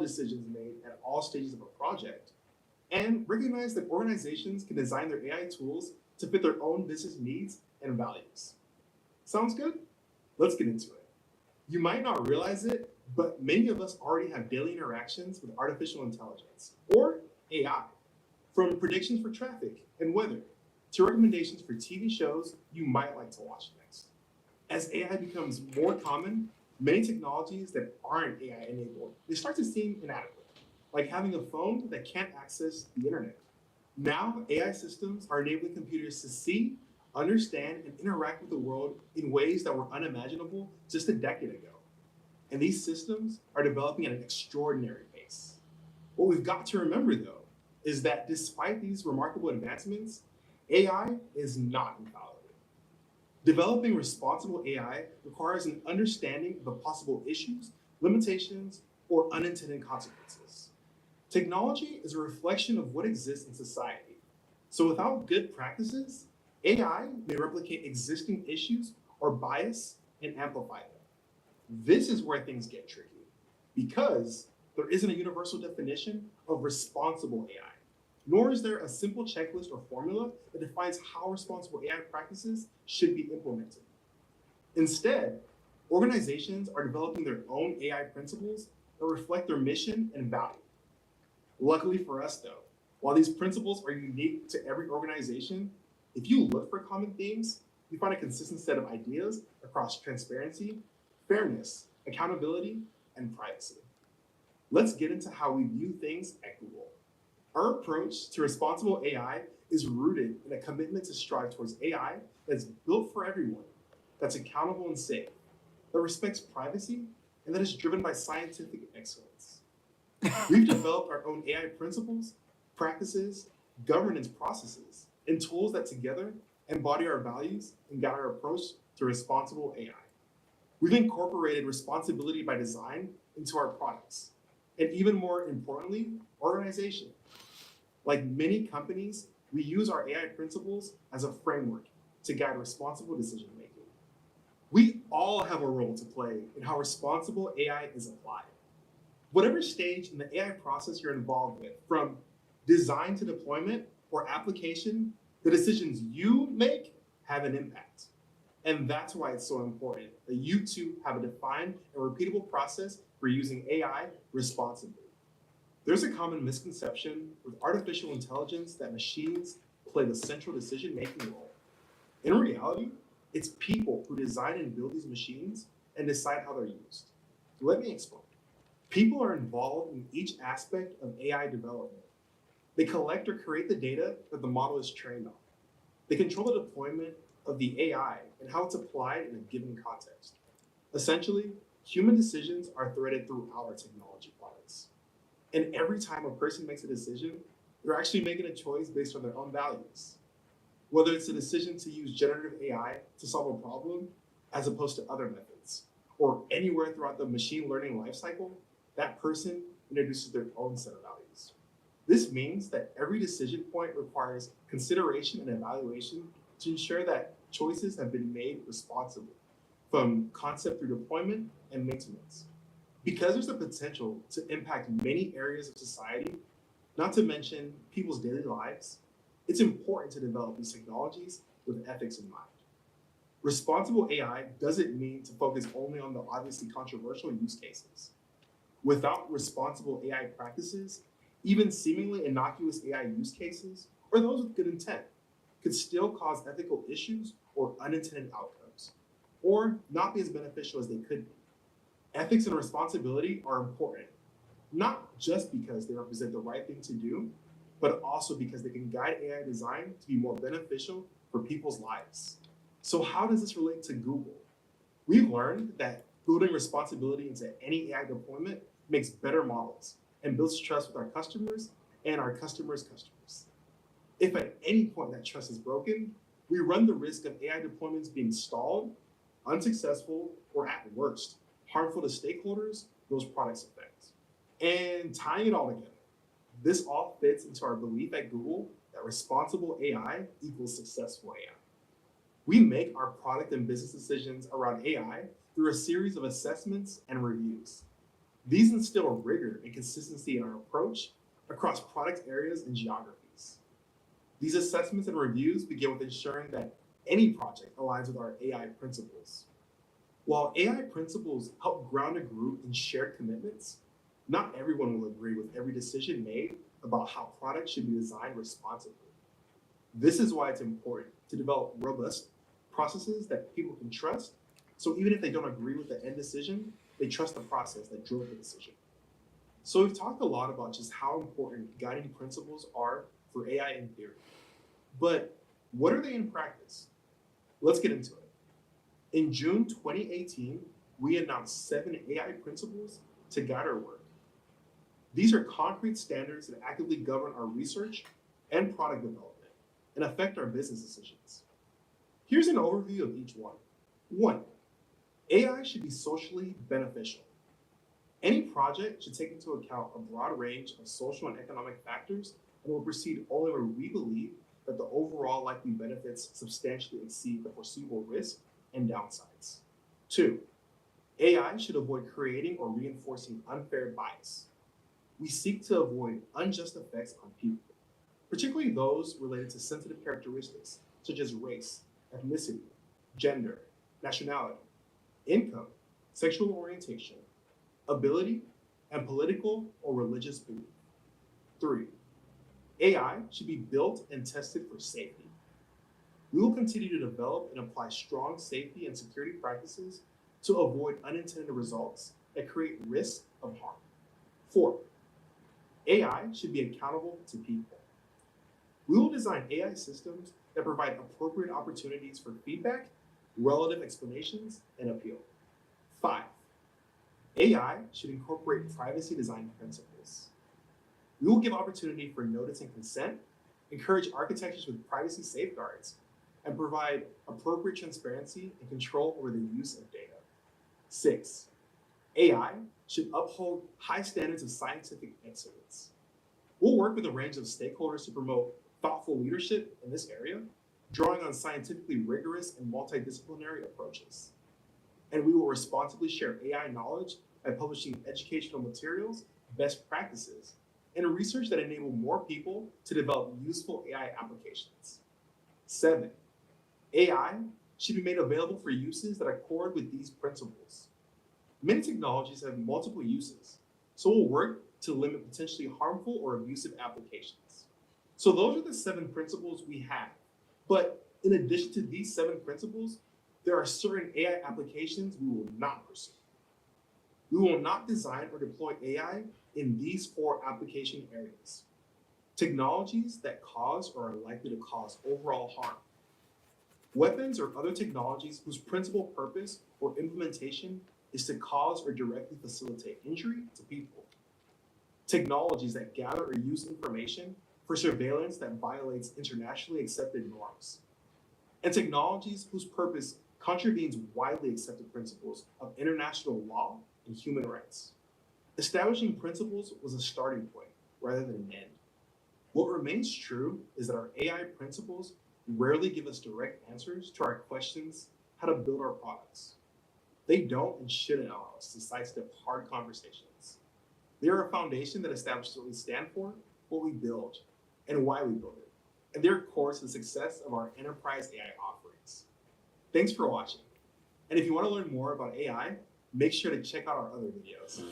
decisions made at all stages of a project, and recognize that organizations can design their AI tools to fit their own business needs and values. Sounds good? Let's get into it. You might not realize it, but many of us already have daily interactions with artificial intelligence, or AI, from predictions for traffic and weather to recommendations for TV shows you might like to watch next. As AI becomes more common, many technologies that aren't AI enabled, they start to seem inadequate, like having a phone that can't access the internet. Now, AI systems are enabling computers to see, understand, and interact with the world in ways that were unimaginable just a decade ago. And these systems are developing at an extraordinary pace. What we've got to remember, though, is that despite these remarkable advancements, AI is not infallible. Developing responsible AI requires an understanding of the possible issues, limitations, or unintended consequences. Technology is a reflection of what exists in society. So without good practices, AI may replicate existing issues or bias and amplify them. This is where things get tricky because there isn't a universal definition of responsible AI, nor is there a simple checklist or formula that defines how responsible AI practices should be implemented. Instead, organizations are developing their own AI principles that reflect their mission and value. Luckily for us, though, while these principles are unique to every organization, if you look for common themes, you find a consistent set of ideas across transparency, fairness, accountability, and privacy. Let's get into how we view things at Google. Our approach to responsible AI is rooted in a commitment to strive towards AI that's built for everyone, that's accountable and safe, that respects privacy, and that is driven by scientific excellence. We've developed our own AI principles, practices, governance processes, and tools that together embody our values and guide our approach to responsible AI. We've incorporated responsibility by design into our products, and even more importantly, organization. Like many companies, we use our AI principles as a framework to guide responsible decision making. We all have a role to play in how responsible AI is applied. Whatever stage in the AI process you're involved with, from design to deployment or application, the decisions you make have an impact. And that's why it's so important that you too have a defined and repeatable process for using AI responsibly. There's a common misconception with artificial intelligence that machines play the central decision-making role. In reality, it's people who design and build these machines and decide how they're used. Let me explain. People are involved in each aspect of AI development. They collect or create the data that the model is trained on. They control the deployment of the AI and how it's applied in a given context. Essentially, human decisions are threaded throughout our technology products. And every time a person makes a decision, they're actually making a choice based on their own values. Whether it's a decision to use generative AI to solve a problem as opposed to other methods, or anywhere throughout the machine learning lifecycle, that person introduces their own set of values. This means that every decision point requires consideration and evaluation to ensure that choices have been made responsibly, from concept through deployment and maintenance. Because there's the potential to impact many areas of society, not to mention people's daily lives, it's important to develop these technologies with ethics in mind. Responsible AI doesn't mean to focus only on the obviously controversial use cases. Without responsible AI practices, even seemingly innocuous AI use cases, or those with good intent, could still cause ethical issues or unintended outcomes, or not be as beneficial as they could be. Ethics and responsibility are important, not just because they represent the right thing to do, but also because they can guide AI design to be more beneficial for people's lives. So how does this relate to Google? We've learned that building responsibility into any AI deployment makes better models and builds trust with our customers and our customers' customers. If at any point that trust is broken, we run the risk of AI deployments being stalled, unsuccessful, or at worst, harmful to stakeholders those products affect. And tying it all together, this all fits into our belief at Google that responsible AI equals successful AI. We make our product and business decisions around AI through a series of assessments and reviews. These instill rigor and consistency in our approach across product areas and geographies. These assessments and reviews begin with ensuring that any project aligns with our AI principles. While AI principles help ground a group in shared commitments, not everyone will agree with every decision made about how products should be designed responsibly. This is why it's important to develop robust processes that people can trust, so even if they don't agree with the end decision, they trust the process that drove the decision. So we've talked a lot about just how important guiding principles are for AI in theory. But what are they in practice? Let's get into it. In June 2018, we announced 7 AI principles to guide our work. These are concrete standards that actively govern our research and product development and affect our business decisions. Here's an overview of each one. 1. AI should be socially beneficial. Any project should take into account a broad range of social and economic factors and will proceed only where we believe that the overall likely benefits substantially exceed the foreseeable risk and downsides. 2. AI should avoid creating or reinforcing unfair bias. We seek to avoid unjust effects on people, particularly those related to sensitive characteristics such as race, ethnicity, gender, nationality, income, sexual orientation, ability, and political or religious belief. 3. AI should be built and tested for safety. We will continue to develop and apply strong safety and security practices to avoid unintended results that create risk of harm. 4. AI should be accountable to people. We will design AI systems that provide appropriate opportunities for feedback, relative explanations, and appeal. 5. AI should incorporate privacy design principles. We will give opportunity for notice and consent, encourage architectures with privacy safeguards, and provide appropriate transparency and control over the use of data. 6. AI should uphold high standards of scientific excellence. We'll work with a range of stakeholders to promote thoughtful leadership in this area, drawing on scientifically rigorous and multidisciplinary approaches. And we will responsibly share AI knowledge by publishing educational materials, best practices, and research that enable more people to develop useful AI applications. 7. AI should be made available for uses that accord with these principles. Many technologies have multiple uses, so we'll work to limit potentially harmful or abusive applications. So those are the 7 principles we have. But in addition to these 7 principles, there are certain AI applications we will not pursue. We will not design or deploy AI in these 4 application areas. Technologies that cause or are likely to cause overall harm. Weapons or other technologies whose principal purpose or implementation is to cause or directly facilitate injury to people. Technologies that gather or use information for surveillance that violates internationally accepted norms. And technologies whose purpose contravenes widely accepted principles of international law and human rights. Establishing principles was a starting point rather than an end. What remains true is that our AI principles rarely give us direct answers to our questions how to build our products. They don't and shouldn't allow us to sidestep hard conversations. They are a foundation that establishes what we stand for, what we build, and why we build it. And they're core to the success of our enterprise AI offerings. Thanks for watching. And if you want to learn more about AI, make sure to check out our other videos.